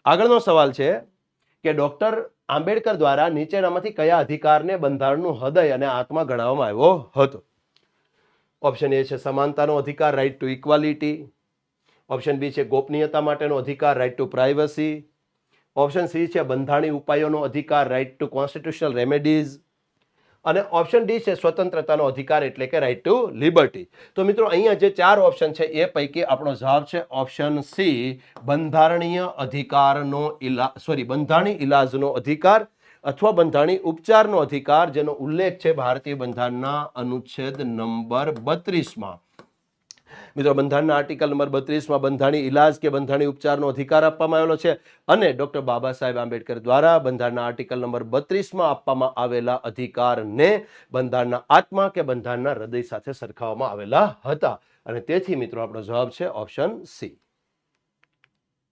આગળનો સવાલ છે કે ડોક્ટર આંબેડકર દ્વારા નીચેનામાંથી કયા અધિકારને બંધારણનું હૃદય અને આત્મા ગણાવવામાં આવ્યો હતો? ઓપ્શન એ છે સમાનતાનો અધિકાર, right to equality. Option B છે ગોપનીયતા માટેનો અધિકાર, right to privacy. Option C છે બંધારણીય ઉપાયોનો અધિકાર, રાઇટ ટુ કોન્સ્ટિટ્યુશનલ રેમેડીઝ. અને ઓપ્શન ડી છે સ્વતંત્રતાનો અધિકાર એટલે કે રાઇટ ટુ લિબર્ટી. તો મિત્રો અહીંયા જે 4 ઓપ્શન છે એ પૈકી આપણો જવાબ છે ઓપ્શન સી, બંધારણીય અધિકારનો બંધારણીય ઇલાજનો અધિકાર અથવા બંધારણીય ઉપચારનો અધિકાર, જેનો ઉલ્લેખ છે ભારતીય બંધારણના અનુચ્છેદ નંબર 32માં. મિત્રો બંધારણના આર્ટિકલ નંબર 32માં બંધારણીય ઇલાજ કે બંધારણીય ઉપચારનો અધિકાર આપવામાં આવેલો છે અને ડોક્ટર બાબા સાહેબ આંબેડકર દ્વારા બંધારણના આર્ટિકલ નંબર 32માં આપવામાં આવેલા અધિકારને બંધારણના આત્મા કે બંધારણના હૃદય સાથે સરખાવવામાં આવેલા હતા અને તેથી મિત્રો આપણો જવાબ છે ઓપ્શન સી.